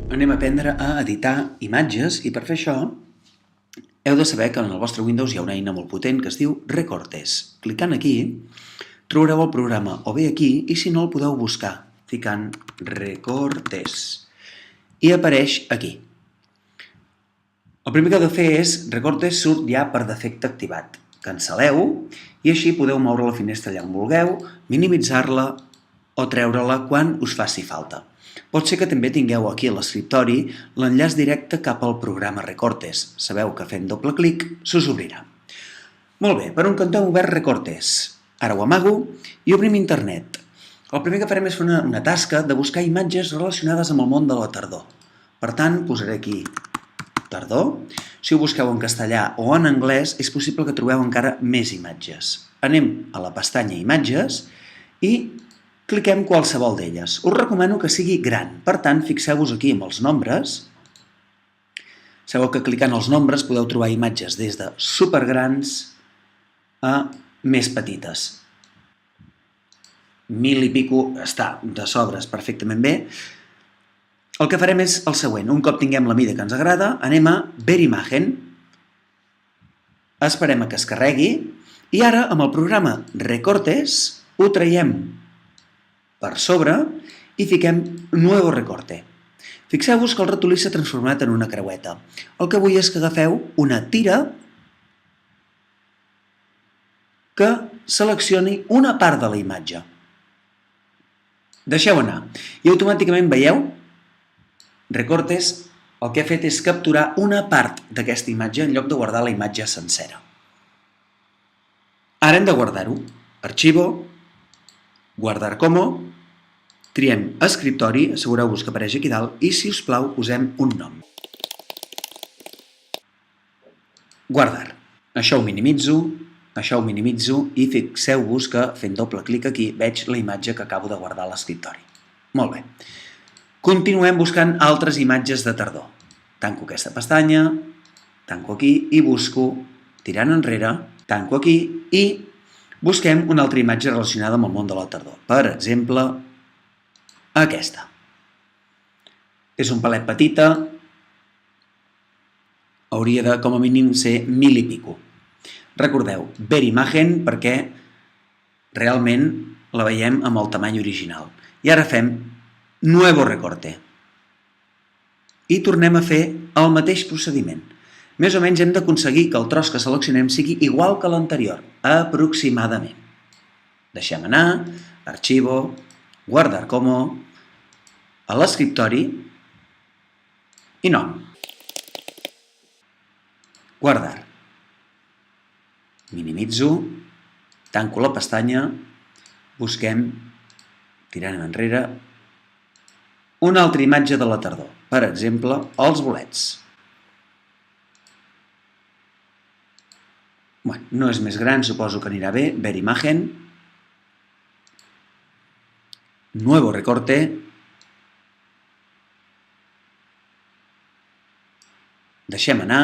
Anem a aprendre a editar imatges i per fer això heu de saber que en el vostre Windows hi ha una eina molt potent que es diu Recortes. Clicant aquí trobareu el programa o bé aquí i si no el podeu buscar ficant Recortes i apareix aquí. El primer que heu de fer és Recortes surt ja per defecte activat. Cancel·leu i així podeu moure la finestra allà on vulgueu, minimitzar-la o treure-la quan us faci falta. Pot ser que també tingueu aquí a l'escriptori l'enllaç directe cap al programa Recortes. Sabeu que fent doble clic s'us obrirà. Molt bé, per un cantó hem obert Recortes. Ara ho amago i obrim internet. El primer que farem és fer una tasca de buscar imatges relacionades amb el món de la tardor. Per tant, posaré aquí tardor. Si ho busqueu en castellà o en anglès, és possible que trobeu encara més imatges. Anem a la pestanya Imatges i cliquem qualsevol d'elles. Us recomano que sigui gran, per tant, fixeu-vos aquí amb els nombres. Sabeu que clicant els nombres podeu trobar imatges des de supergrans a més petites. 1000 i pico està de sobres perfectament bé. El que farem és el següent. Un cop tinguem la mida que ens agrada, anem a Ver imagen. Esperem a que es carregui i ara amb el programa Recortes ho traiem per sobre i fiquem Nuevo recorte. Fixeu-vos que el ratolí s'ha transformat en una creueta. El que vull és que agafeu una tira que seleccioni una part de la imatge. Deixeu anar. I automàticament veieu, Recortes el que ha fet és capturar una part d'aquesta imatge en lloc de guardar la imatge sencera. Ara hem de guardar-ho. Arxivo, guardar como, triem escriptori, assegureu-vos que apareix aquí dalt i, si us plau, posem un nom. Guardar. Això ho minimitzo i fixeu-vos que fent doble clic aquí veig la imatge que acabo de guardar a l'escriptori. Molt bé. Continuem buscant altres imatges de tardor. Tanco aquesta pestanya, tanco aquí i busco, tirant enrere, tanco aquí i busquem una altra imatge relacionada amb el món de la tardor. Per exemple, aquesta. És un palet petita, hauria de com a mínim ser 1000 i pico. Recordeu, Ver imagen perquè realment la veiem amb el tamany original. I ara fem Nuevo recorte. I tornem a fer el mateix procediment. Més o menys hem d'aconseguir que el tros que seleccionem sigui igual que l'anterior, aproximadament. Deixem anar, arxivo, guardar como, a l'escriptori i nom. Guardar. Minimitzo, tanco la pestanya, busquem, tirant enrere, una altra imatge de la tardor. Per exemple, els bolets. No és més gran, suposo que anirà bé. Ver imagen. Nuevo recorte. Deixem anar.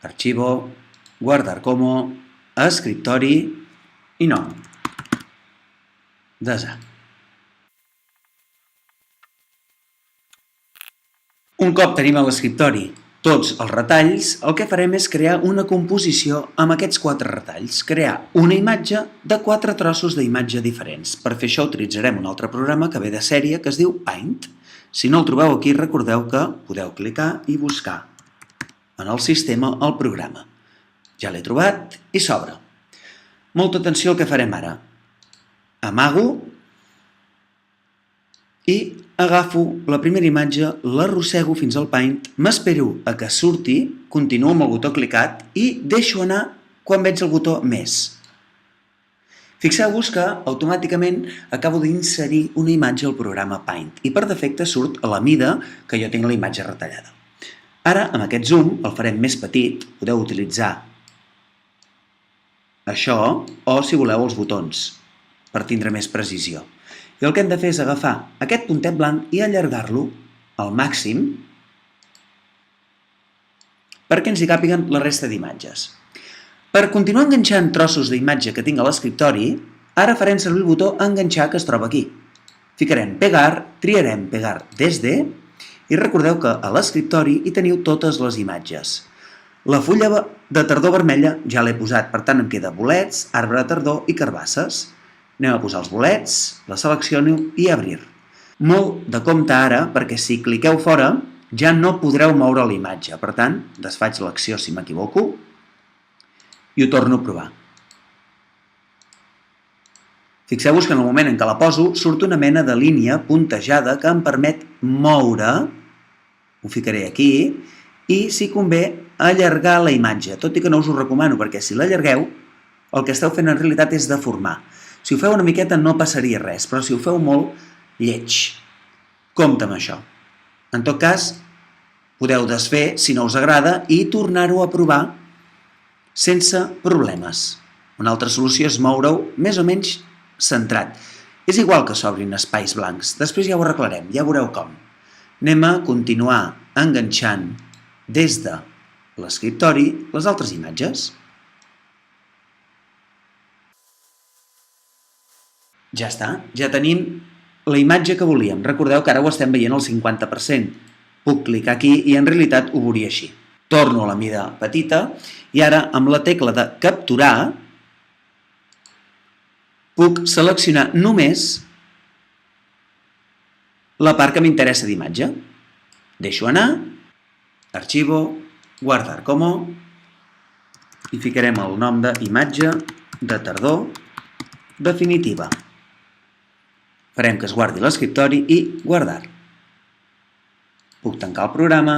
Arxivo. Guardar como. Escriptori. I nom. Desar. Un cop tenim a l'escriptori tots els retalls, el que farem és crear una composició amb aquests 4 retalls. Crear una imatge de 4 trossos d'imatge diferents. Per fer això utilitzarem un altre programa que ve de sèrie que es diu Paint. Si no el trobeu aquí, recordeu que podeu clicar i buscar en el sistema el programa. Ja l'he trobat i s'obre. Molta atenció al que farem ara. Amago i agafo la primera imatge, l'arrossego fins al Paint, m'espero a que surti, continuo amb el botó clicat i deixo anar quan veig el botó Més. Fixeu-vos que automàticament acabo d'inserir una imatge al programa Paint i per defecte surt a la mida que jo tinc la imatge retallada. Ara, amb aquest zoom, el farem més petit, podeu utilitzar això o, si voleu, els botons per tindre més precisió. I el que hem de fer és agafar aquest puntet blanc i allargar-lo al màxim perquè ens hi càpiguen la resta d'imatges. Per continuar enganxant trossos d'imatge que tinc a l'escriptori, ara farem servir el botó enganxar que es troba aquí. Ficarem pegar, triarem pegar desde I recordeu que a l'escriptori hi teniu totes les imatges. La fulla de tardor vermella ja l'he posat, per tant em queda bolets, arbre de tardor i carbasses. Anem a posar els bolets, la selecciono i obrir. Molt de compte ara, perquè si cliqueu fora ja no podreu moure la imatge. Per tant, desfaig l'acció si m'equivoco i ho torno a provar. Fixeu-vos que en el moment en què la poso surt una mena de línia puntejada que em permet moure, ho ficaré aquí, i si convé allargar la imatge, tot i que no us ho recomano perquè si l'allargueu el que esteu fent en realitat és deformar. Si ho feu una miqueta no passaria res, però si ho feu molt, lleig. Compte amb això. En tot cas, podeu desfer si no us agrada i tornar-ho a provar sense problemes. Una altra solució és moure-ho més o menys centrat. És igual que s'obrin espais blancs, després ja ho arreglarem, ja veureu com. Anem a continuar enganxant des de l'escriptori les altres imatges. Ja està, ja tenim la imatge que volíem. Recordeu que ara ho estem veient al 50%. Puc clicar aquí i en realitat ho veuria així. Torno a la mida petita i ara amb la tecla de capturar puc seleccionar només la part que m'interessa d'imatge. Deixo anar, arxivo, guardar como i ficarem el nom d'imatge de tardor definitiva. Farem que es guardi l'escriptori i guardar. Puc tancar el programa,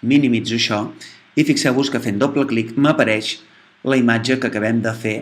minimitzo això i fixeu-vos que fent doble clic m'apareix la imatge que acabem de fer